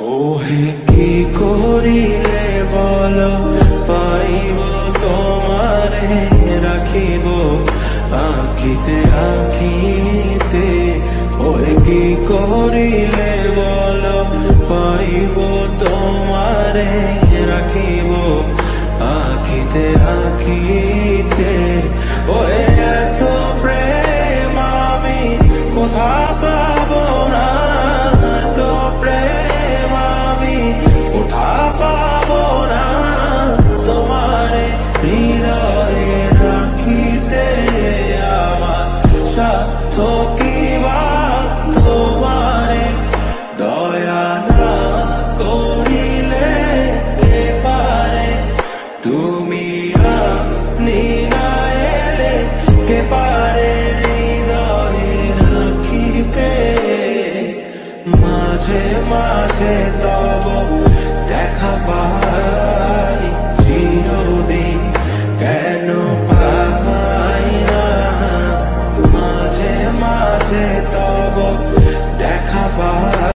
ওহে কি করিলে বলো পাইব তোমারে রাখিব আখিতে আখিতে। ওহে কি করিলে বলো পাইব তোমারে রাখিব আখিতে আখিতে। ওহে এত প্রেম আমি কোথা পাবো না, এত প্রেম আমি কোথা পাবো না। তোমারে হৃদয়ে রাখিতে আমার সাধ্য কি বা তোমারে দয়া না করিলে কে পারে। তুমি আপনি না এলে কে পারে হৃদয়ে রাখিতে। মাঝে মাঝে তব দেখা পাই চিরদিন কেন পাই না। মাঝে মাঝে তব দেখা পাই।